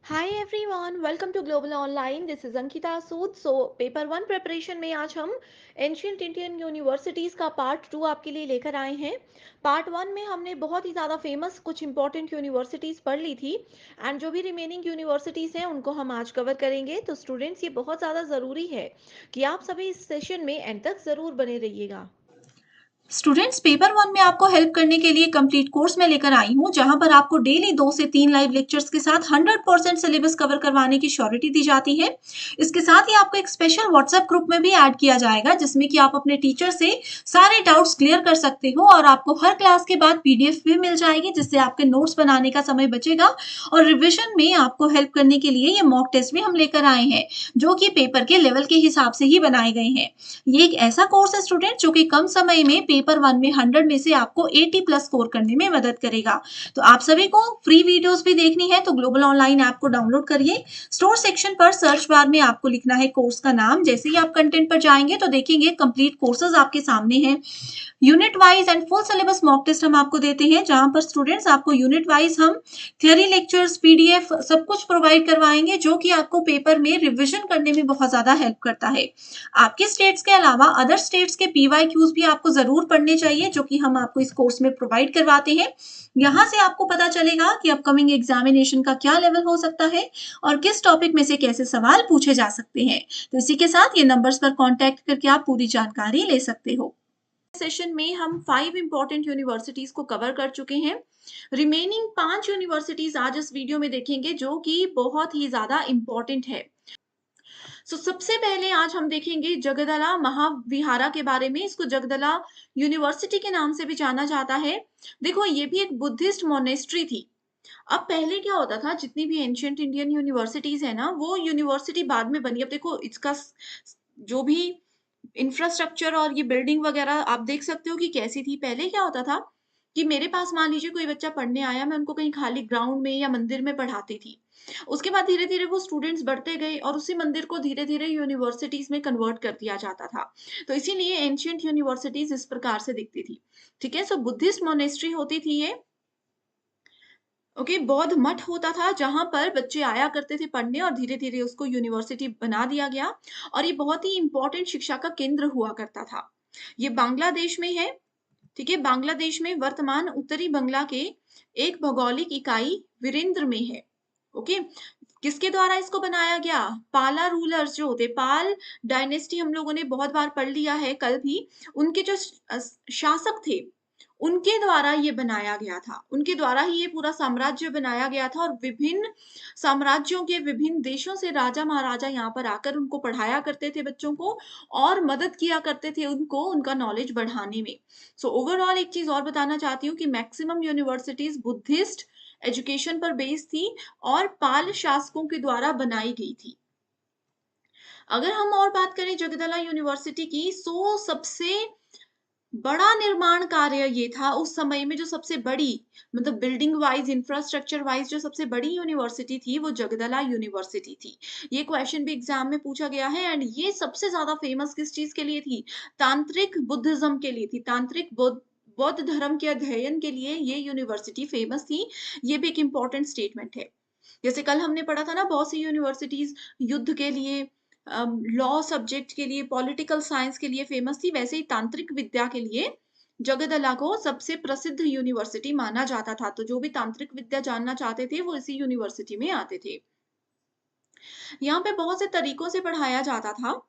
Hi everyone, welcome to global online. This is Ankita Sood. So paper one preparation में आज हम ancient Indian universities का part two आपके लिए लेकर आए हैं। पार्ट वन में हमने बहुत ही ज़्यादा फेमस कुछ इंपॉर्टेंट यूनिवर्सिटीज़ पढ़ ली थी एंड जो भी रिमेनिंग यूनिवर्सिटीज़ हैं उनको हम आज कवर करेंगे। तो स्टूडेंट्स, ये बहुत ज़्यादा ज़रूरी है कि आप सभी इस सेशन में एंड तक ज़रूर बने रहिएगा। स्टूडेंट्स, पेपर वन में आपको हेल्प करने के लिए कंप्लीट कोर्स में लेकर आई हूँ, जहां पर आपको डेली 2 से 3 लाइव लेक्चर्स के साथ 100% सिलेबस कवर करवाने की श्योरिटी दी जाती है। इसके साथ ही आपको एक स्पेशल व्हाट्सएप ग्रुप में भी ऐड किया जाएगा, जिसमें कि आप अपने टीचर से सारे डाउट्स क्लियर कर सकते हो और आपको हर क्लास के बाद पीडीएफ भी मिल जाएगी, जिससे आपके नोट्स बनाने का समय बचेगा। और रिविजन में आपको हेल्प करने के लिए ये मॉक टेस्ट भी हम लेकर आए हैं, जो कि पेपर के लेवल के हिसाब से ही बनाए गए हैं। ये एक ऐसा कोर्स है स्टूडेंट, जो कि कम समय में पेपर वन में 100 में से आपको 80 प्लस स्कोर करने में मदद करेगा। तो आप सभी को फ्री वीडियोस भी देखनी है तो ग्लोबल ऑनलाइन ऐप को डाउनलोड करिए। स्टोर सेक्शन पर सर्च बार में आपको लिखना है कोर्स का नाम। जैसे ही आप कंटेंट पर जाएंगे तो देखेंगे कंप्लीट कोर्सेज आपके सामने हैं। Unit wise and full syllabus mock test हम आपको देते हैं, जहां पर स्टूडेंट्स आपको यूनिट वाइज हम थियरी लेक्चर्स, पीडीएफ सब कुछ प्रोवाइड करवाएंगे, जो कि आपको पेपर में रिविजन करने में बहुत ज्यादा हेल्प करता है। आपके स्टेट्स के अलावा अदर स्टेट्स के पीवाईक्यूज भी आपको जरूर पढ़ने चाहिए, जो कि हम आपको इस कोर्स में प्रोवाइड करवाते हैं। यहाँ से आपको पता चलेगा कि अपकमिंग एग्जामिनेशन का क्या लेवल हो सकता है और किस टॉपिक में से कैसे सवाल पूछे जा सकते हैं। तो इसी के साथ ये नंबर्स पर कांटेक्ट करके आप पूरी जानकारी ले सकते हो। सेशन में हम 5 इंपॉर्टेंट यूनिवर्सिटीज को कवर कर चुके हैं। रिमेनिंग 5 यूनिवर्सिटीज आज इस वीडियो में देखेंगे, जो कि बहुत ही ज्यादा इंपॉर्टेंट है। सबसे पहले आज हम देखेंगे जगदला महाविहारा के बारे में। इसको जगदला यूनिवर्सिटी के नाम से भी जाना जाता है। देखो, ये भी एक बुद्धिस्ट मोनेस्ट्री थी। अब पहले क्या होता था, जितनी भी एंशियंट इंडियन यूनिवर्सिटीज है ना, वो यूनिवर्सिटी बाद में बनी। अब देखो, इसका जो भी इंफ्रास्ट्रक्चर और ये बिल्डिंग वगैरह आप देख सकते हो कि कैसी थी। पहले क्या होता था कि मेरे पास मान लीजिए कोई बच्चा पढ़ने आया, मैं उनको कहीं खाली ग्राउंड में या मंदिर में पढ़ाती थी। उसके बाद धीरे धीरे वो स्टूडेंट्स बढ़ते गए और उसी मंदिर को धीरे धीरे यूनिवर्सिटीज में कन्वर्ट कर दिया जाता था। तो इसीलिए एंशियंट यूनिवर्सिटीज इस प्रकार से दिखती थी। ठीक है, सो बुद्धिस्ट मोनेस्ट्री होती थी ये। ओके, बौद्ध मठ होता था जहां पर बच्चे आया करते थे पढ़ने, और धीरे धीरे उसको यूनिवर्सिटी बना दिया गया। और ये बहुत ही इंपॉर्टेंट शिक्षा का केंद्र हुआ करता था। ये बांग्लादेश में है। ठीक है, बांग्लादेश में वर्तमान उत्तरी बंगला के एक भौगोलिक इकाई वीरेंद्र में है। ओके, किसके द्वारा इसको बनाया गया? पाला रूलर्स जो होते, पाल डायनेस्टी हम लोगों ने बहुत बार पढ़ लिया है कल भी। उनके जो शासक थे, उनके द्वारा ये बनाया गया था। उनके द्वारा ही ये पूरा साम्राज्य बनाया गया था, और विभिन्न साम्राज्यों के विभिन्न देशों से राजा महाराजा यहाँ पर आकर उनको पढ़ाया करते थे बच्चों को, और मदद किया करते थे उनको उनका नॉलेज बढ़ाने में। ओवरऑल एक चीज और बताना चाहती हूँ कि मैक्सिमम यूनिवर्सिटीज बुद्धिस्ट एजुकेशन पर बेस्ड थी और पाल शासकों के द्वारा बनाई गई थी। अगर हम और बात करें जगदला यूनिवर्सिटी की, सबसे बड़ा निर्माण कार्य ये था उस समय में। जो सबसे बड़ी, मतलब बिल्डिंग वाइज, इंफ्रास्ट्रक्चर वाइज जो सबसे बड़ी यूनिवर्सिटी थी, वो जगदला यूनिवर्सिटी थी। ये क्वेश्चन भी एग्जाम में पूछा गया है। एंड ये सबसे ज्यादा फेमस किस चीज के लिए थी? तांत्रिक बुद्धिज्म के लिए थी। तांत्रिक बौद्ध धर्म के अध्ययन के लिए ये यूनिवर्सिटी फेमस थी। ये भी एक इंपॉर्टेंट स्टेटमेंट है। जैसे कल हमने पढ़ा था ना, बहुत सी यूनिवर्सिटीज युद्ध के लिए, लॉ सब्जेक्ट के लिए, पॉलिटिकल साइंस के लिए फेमस थी, वैसे ही तांत्रिक विद्या के लिए जगदला को सबसे प्रसिद्ध यूनिवर्सिटी माना जाता था। तो जो भी तांत्रिक विद्या जानना चाहते थे वो इसी यूनिवर्सिटी में आते थे। यहाँ पे बहुत से तरीकों से पढ़ाया जाता था।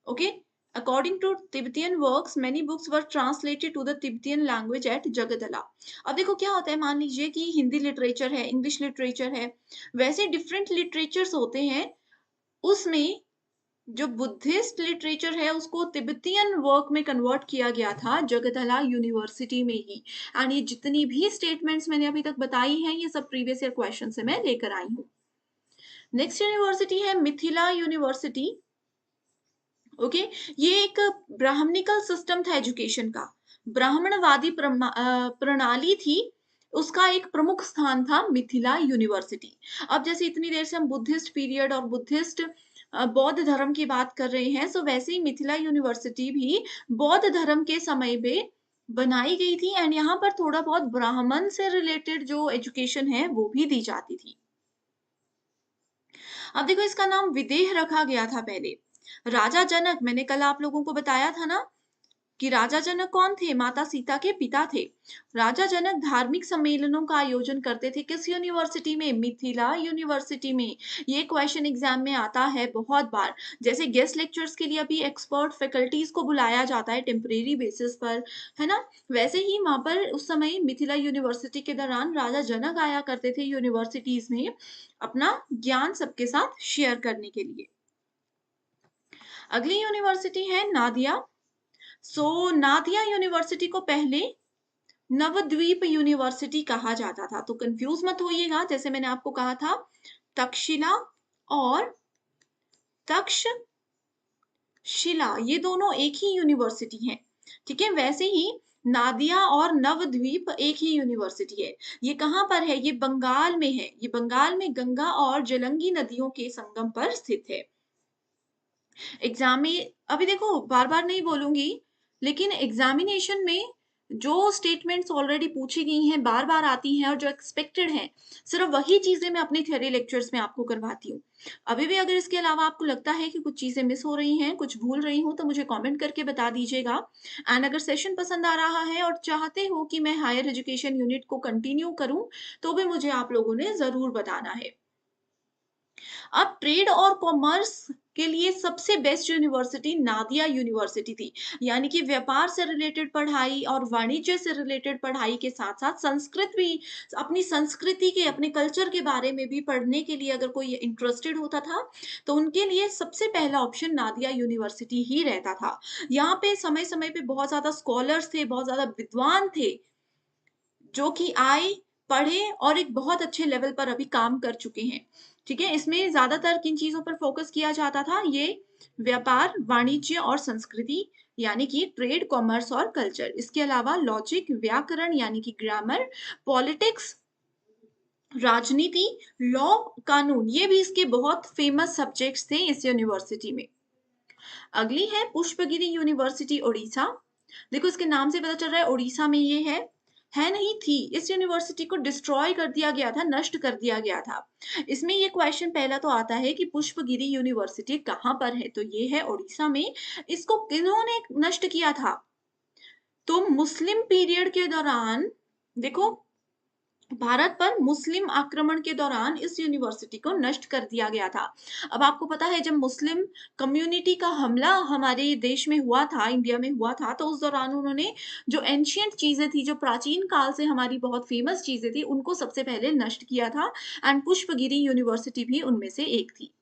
Okay, according to Tibetan works, many books were translated to the Tibetan language at Jagaddala. अब देखो क्या होता है, मान लीजिए कि हिंदी लिटरेचर है, इंग्लिश लिटरेचर है, वैसे डिफरेंट लिटरेचर्स होते हैं। उसमें जो बुद्धिस्ट लिटरेचर है उसको तिब्बतियन वर्क में कन्वर्ट किया गया था जगदला यूनिवर्सिटी में ही। एंड ये जितनी भी स्टेटमेंट्स मैंने अभी तक बताई हैं, ये सब प्रीवियस ईयर क्वेश्चन से मैं लेकर आई हूँ। नेक्स्ट यूनिवर्सिटी है मिथिला यूनिवर्सिटी। ओके, ये एक ब्राह्मणिकल सिस्टम था एजुकेशन का। ब्राह्मणवादी प्रणाली थी। उसका एक प्रमुख स्थान था मिथिला यूनिवर्सिटी। अब जैसे इतनी देर से हम बुद्धिस्ट पीरियड और बुद्धिस्ट बौद्ध धर्म की बात कर रहे हैं, सो वैसे ही मिथिला यूनिवर्सिटी भी बौद्ध धर्म के समय में बनाई गई थी। एंड यहाँ पर थोड़ा बहुत ब्राह्मण से रिलेटेड जो एजुकेशन है वो भी दी जाती थी। अब देखो इसका नाम विदेह रखा गया था पहले। राजा जनक, मैंने कल आप लोगों को बताया था ना कि राजा जनक कौन थे? माता सीता के पिता थे। राजा जनक धार्मिक सम्मेलनों का आयोजन करते थे किस यूनिवर्सिटी में? मिथिला यूनिवर्सिटी में। ये क्वेश्चन एग्जाम में आता है बहुत बार। जैसे गेस्ट लेक्चर्स के लिए अभी एक्सपर्ट फैकल्टीज को बुलाया जाता है टेम्परेरी बेसिस पर, है ना? वैसे ही वहां पर उस समय मिथिला यूनिवर्सिटी के दौरान राजा जनक आया करते थे यूनिवर्सिटीज में अपना ज्ञान सबके साथ शेयर करने के लिए। अगली यूनिवर्सिटी है नादिया। नादिया यूनिवर्सिटी को पहले नवद्वीप यूनिवर्सिटी कहा जाता था। तो कंफ्यूज मत होइएगा, जैसे मैंने आपको कहा था तक्षशिला और तक्षशिला ये दोनों एक ही यूनिवर्सिटी हैं। ठीक है, वैसे ही नादिया और नवद्वीप एक ही यूनिवर्सिटी है। ये कहाँ पर है? ये बंगाल में है। ये बंगाल में गंगा और जलंगी नदियों के संगम पर स्थित है। एग्जाम में अभी देखो बार बार नहीं बोलूंगी, लेकिन एग्जामिनेशन में जो स्टेटमेंट्स ऑलरेडी पूछी गई हैं, बार बार आती हैं और जो एक्सपेक्टेड हैं, सिर्फ वही चीजें मैं अपनी थ्योरी लेक्चर्स में आपको करवाती हूँ। अभी भी अगर इसके अलावा आपको लगता है कि कुछ चीजें मिस हो रही हैं, कुछ भूल रही हूँ, तो मुझे कमेंट करके बता दीजिएगा। एंड अगर सेशन पसंद आ रहा है और चाहते हो कि मैं हायर एजुकेशन यूनिट को कंटिन्यू करूं, तो भी मुझे आप लोगों ने जरूर बताना है। अब ट्रेड और कॉमर्स के लिए सबसे बेस्ट यूनिवर्सिटी नादिया यूनिवर्सिटी थी। यानी कि व्यापार से रिलेटेड पढ़ाई और वाणिज्य से रिलेटेड पढ़ाई के साथ साथ संस्कृत भी, अपनी संस्कृति के, अपने कल्चर के बारे में भी पढ़ने के लिए अगर कोई इंटरेस्टेड होता था, तो उनके लिए सबसे पहला ऑप्शन नादिया यूनिवर्सिटी ही रहता था। यहाँ पे समय समय पे बहुत ज्यादा स्कॉलर्स थे, बहुत ज्यादा विद्वान थे, जो कि आए, पढ़े और एक बहुत अच्छे लेवल पर अभी काम कर चुके हैं। ठीक है, इसमें ज्यादातर किन चीजों पर फोकस किया जाता था? ये व्यापार, वाणिज्य और संस्कृति, यानी कि ट्रेड, कॉमर्स और कल्चर। इसके अलावा लॉजिक, व्याकरण यानी कि ग्रामर, पॉलिटिक्स, राजनीति, लॉ, कानून, ये भी इसके बहुत फेमस सब्जेक्ट्स थे इस यूनिवर्सिटी में। अगली है पुष्पगिरी यूनिवर्सिटी उड़ीसा। देखो इसके नाम से पता चल रहा है उड़ीसा में ये है नहीं थी। इस यूनिवर्सिटी को डिस्ट्रॉय कर दिया गया था, नष्ट कर दिया गया था। इसमें ये क्वेश्चन पहला तो आता है कि पुष्पगिरी यूनिवर्सिटी कहाँ पर है? तो ये है उड़ीसा में। इसको किन्होंने नष्ट किया था? तो मुस्लिम पीरियड के दौरान, देखो भारत पर मुस्लिम आक्रमण के दौरान इस यूनिवर्सिटी को नष्ट कर दिया गया था। अब आपको पता है जब मुस्लिम कम्युनिटी का हमला हमारे देश में हुआ था, इंडिया में हुआ था, तो उस दौरान उन्होंने जो एंशियंट चीजें थी, जो प्राचीन काल से हमारी बहुत फेमस चीजें थी, उनको सबसे पहले नष्ट किया था। एंड पुष्पगिरी यूनिवर्सिटी भी उनमें से एक थी।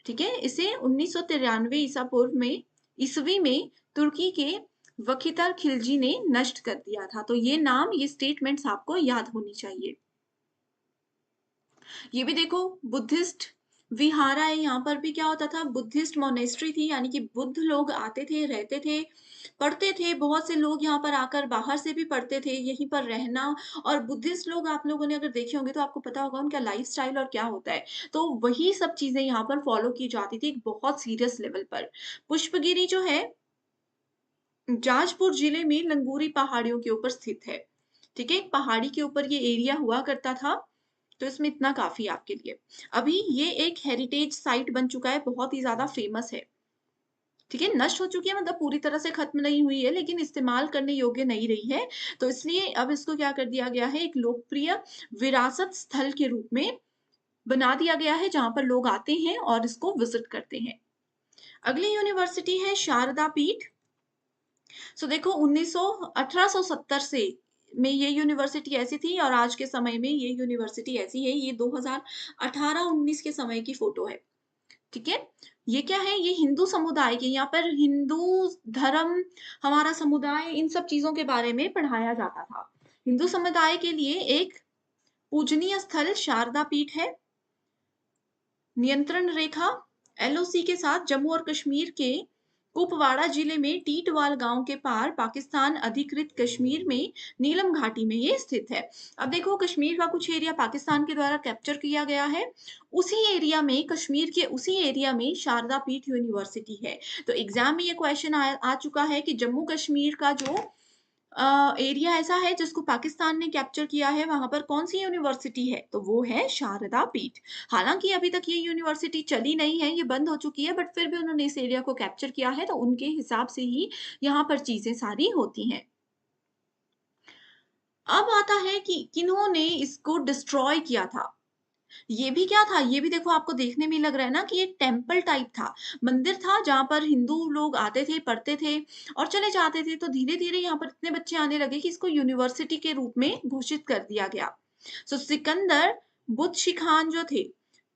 ठीक है, इसे 1993 ईस्वी में तुर्की के वखितर खिलजी ने नष्ट कर दिया था। तो ये नाम, ये स्टेटमेंट्स आपको याद होनी चाहिए। ये भी देखो बुद्धिस्ट विहारा है। यहाँ पर भी क्या होता था? बुद्धिस्ट मोनेस्ट्री थी, यानी कि बुद्ध लोग आते थे, रहते थे, पढ़ते थे। बहुत से लोग यहाँ पर आकर बाहर से भी पढ़ते थे, यहीं पर रहना। और बुद्धिस्ट लोग आप लोगों ने अगर देखे होंगे तो आपको पता होगा उनका लाइफस्टाइल और क्या होता है। तो वही सब चीजें यहाँ पर फॉलो की जाती थी एक बहुत सीरियस लेवल पर। पुष्पगिरी जो है जाजपुर जिले में लंगूरी पहाड़ियों के ऊपर स्थित है। ठीक है, एक पहाड़ी के ऊपर ये एरिया हुआ करता था। तो इसमें इतना काफी आपके लिए। अभी ये एक हेरिटेज साइट बन चुका है, बहुत ही ज्यादा फेमस है। ठीक है, नष्ट हो चुकी है मतलब पूरी तरह से खत्म नहीं हुई है, लेकिन इस्तेमाल करने योग्य नहीं रही है। तो इसलिए अब इसको क्या कर दिया गया है? एक लोकप्रिय विरासत स्थल के रूप में बना दिया गया है, जहां पर लोग आते हैं और इसको विजिट करते हैं। अगली यूनिवर्सिटी है शारदा पीठ। देखो 1870 से में ये यूनिवर्सिटी ऐसी थी और आज के समय में ये यूनिवर्सिटी ऐसी है। ये 2018-19 के समय की फोटो है। ठीक है, ये क्या है? ये हिंदू समुदाय के, यहाँ पर हिंदू धर्म, हमारा समुदाय, इन सब चीजों के बारे में पढ़ाया जाता था। हिंदू समुदाय के लिए एक पूजनीय स्थल शारदा पीठ है। नियंत्रण रेखा एलओसी के साथ जम्मू और कश्मीर के कुपवाड़ा जिले में टीटवाल गांव के पार पाकिस्तान अधिकृत कश्मीर में नीलम घाटी में ये स्थित है। अब देखो कश्मीर का कुछ एरिया पाकिस्तान के द्वारा कैप्चर किया गया है, उसी एरिया में, कश्मीर के उसी एरिया में शारदा पीठ यूनिवर्सिटी है। तो एग्जाम में ये क्वेश्चन आ चुका है कि जम्मू कश्मीर का जो एरिया ऐसा है जिसको पाकिस्तान ने कैप्चर किया है, वहाँ पर कौन-सी यूनिवर्सिटी है? तो वो है शारदा पीठ। हालाँकि अभी तक ये यूनिवर्सिटी चली नहीं है, ये बंद हो चुकी है, बट फिर भी उन्होंने इस एरिया को कैप्चर किया है, तो उनके हिसाब से ही यहाँ पर चीज़ें सारी होती हैं। अब आता है कि किन्होंने इसको डिस्ट्रॉय किया था। ये भी क्या था? ये भी देखो आपको देखने में लग रहा है ना कि एक टेम्पल टाइप था। मंदिर था जहाँ पर हिंदू लोग आते थे, पढ़ते थे और चले जाते थे। तो धीरे-धीरे यहाँ पर इतने बच्चे आने लगे कि इसको यूनिवर्सिटी के रूप में घोषित कर दिया गया। सिकंदर बुतशी खान जो थे,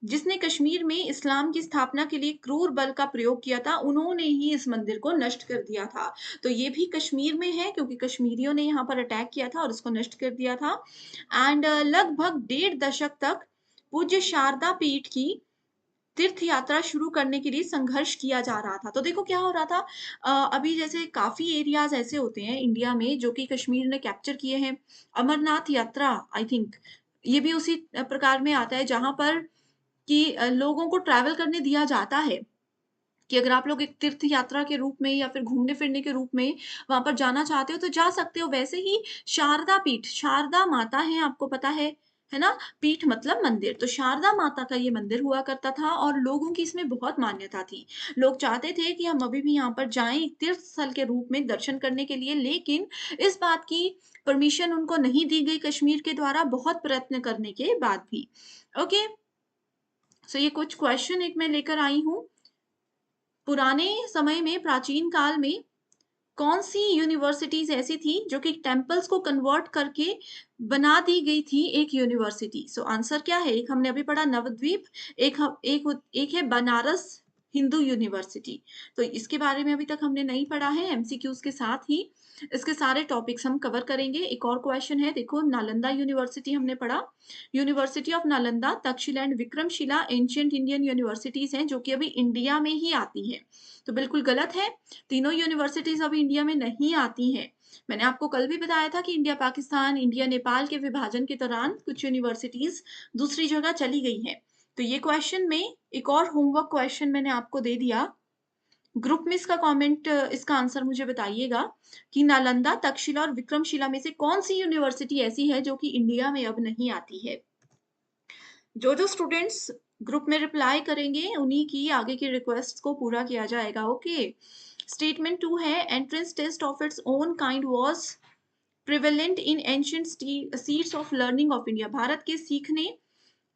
जिसने कश्मीर में इस्लाम की स्थापना के लिए क्रूर बल का प्रयोग किया था, उन्होंने ही इस मंदिर को नष्ट कर दिया था। तो ये भी कश्मीर में है क्योंकि कश्मीरियों ने यहाँ पर अटैक किया था और इसको नष्ट कर दिया था। एंड लगभग डेढ़ दशक तक पूज्य शारदा पीठ की तीर्थ यात्रा शुरू करने के लिए संघर्ष किया जा रहा था। तो देखो क्या हो रहा था, अभी जैसे काफ़ी एरियाज़ ऐसे होते हैं इंडिया में जो कि कश्मीर ने कैप्चर किए हैं। अमरनाथ यात्रा आई थिंक ये भी उसी प्रकार में आता है जहाँ पर कि लोगों को ट्रैवल करने दिया जाता है कि अगर आप लोग एक तीर्थ यात्रा के रूप में या फिर घूमने-फिरने के रूप में वहाँ पर जाना चाहते हो तो जा सकते हो। वैसे ही शारदा पीठ, शारदा माता हैं आपको पता है ना? पीठ मतलब मंदिर, तो शारदा माता का ये मंदिर हुआ करता था और लोगों की इसमें बहुत मान्यता थी। लोग चाहते थे कि हम अभी भी यहाँ पर जाएँ एक तीर्थ स्थल के रूप में दर्शन करने के लिए, लेकिन इस बात की परमिशन उनको नहीं दी गई कश्मीर के द्वारा बहुत प्रयत्न करने के बाद भी। ओके, सो ये कुछ क्वेश्चन एक मैं लेकर आई हूँ। पुराने समय में प्राचीन काल में कौन-सी यूनिवर्सिटीज़ ऐसी थी जो कि टेम्पल्स को कन्वर्ट करके बना दी गई थी एक यूनिवर्सिटी? आंसर क्या है? एक हमने अभी पढ़ा नवद्वीप, एक है बनारस हिंदू यूनिवर्सिटी। तो इसके बारे में अभी तक हमने नहीं पढ़ा है, एमसीक्यूज़ के साथ ही इसके सारे टॉपिक्स हम कवर करेंगे। एक और क्वेश्चन है देखो नालंदा यूनिवर्सिटी हमने पढ़ा। University of Nalanda, Takshashila and Vikramshila ancient Indian universities हैं जो कि अभी इंडिया में ही आती हैं। तो बिल्कुल गलत है। तीनों यूनिवर्सिटीज़ अभी इंडिया में नहीं आती हैं। मैंने आपको कल भी बताया था कि इंडिया पाकिस्तान, इंडिया नेपाल के विभाजन के दौरान कुछ यूनिवर्सिटीज़ दूसरी जगह चली गई हैं। तो ये क्वेश्चन में एक और होमवर्क क्वेश्चन मैंने आपको दे दिया। ग्रुप में इसका कमेंट इसका आंसर मुझे बताइएगा कि नालंदा, तक्षशिला और विक्रमशिला में से कौन-सी यूनिवर्सिटी ऐसी है जो कि इंडिया में अब नहीं आती है? जो स्टूडेंट्स ग्रुप में रिप्लाई करेंगे, उन्हीं की आगे की रिक्वेस्ट्स को पूरा किया जाएगा, ओके? स्टेटमेंट 2 है entrance test of its own kind was prevalent in ancient seats of learning of India. Bharat के सीखने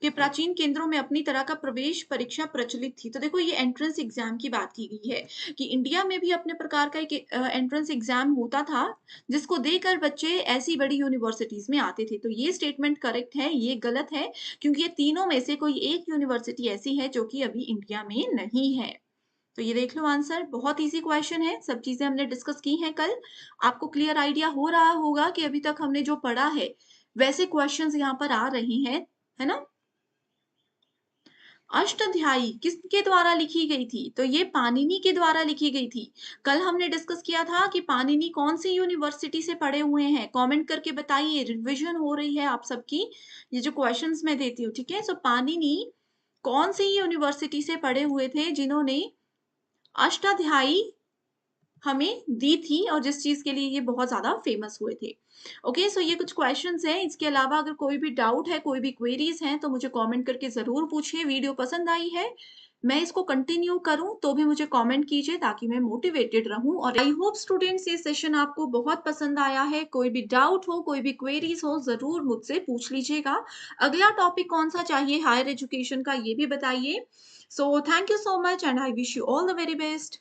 के प्राचीन केंद्रों में अपनी तरह का प्रवेश परीक्षा प्रचलित थी। तो देखो ये एंट्रेंस एग्जाम की बात की गई है कि इंडिया में भी अपने प्रकार का एक एंट्रेंस एग्जाम होता था जिसको देकर बच्चे ऐसी बड़ी यूनिवर्सिटीज में आते थे। तो ये स्टेटमेंट करेक्ट है, ये गलत है क्योंकि ये तीनों में से कोई एक यूनिवर्सिटी ऐसी है जो कि अभी इंडिया में नहीं है। तो ये देख लो आंसर, बहुत ईज़ी क्वेश्चन है, सब चीज़ें हमने डिस्कस की हैं कल। आपको क्लियर आइडिया हो रहा होगा कि अभी तक हमने जो पढ़ा है, वैसे क्वेश्चन्स यहाँ पर आ रहे हैं, है ना? अष्टाध्यायी किसके द्वारा लिखी गई थी? तो ये पाणिनि के द्वारा लिखी गई थी। कल हमने डिस्कस किया था कि पाणिनि कौन-सी यूनिवर्सिटी से पढ़े हुए हैं? कमेंट करके बताइए, रिविज़न हो रही है आप सबकी। ये जो क्वेश्चन्स मैं देती हूँ, ठीक है? पाणिनि कौन-सी यूनिवर्सिटी से पढ़े हुए थे जिन्होंने अष्टाध्यायी हमें दी थी और जिस चीज़ के लिए ये बहुत ज़्यादा फेमस हुए थे। ओके, ये कुछ क्वेश्चन्स हैं। इसके अलावा अगर कोई भी डाउट है, कोई भी क्वेरीज़ हैं तो मुझे कमेंट करके ज़रूर पूछिए। वीडियो पसंद आई है, मैं इसको कंटिन्यू करूँ तो भी मुझे कमेंट कीजिए ताकि मैं मोटिवेटेड रहूँ और आई होप स्टूडेंट्स ये सेशन आपको बहुत पसंद आया है। कोई भी डाउट हो, कोई भी क्वेरीज़ हो ज़रूर मुझसे पूछ लीजिएगा। अगला टॉपिक कौन-सा चाहिए हायर एजुकेशन का ये भी बताइए। Thank you so much and I wish you all the very best.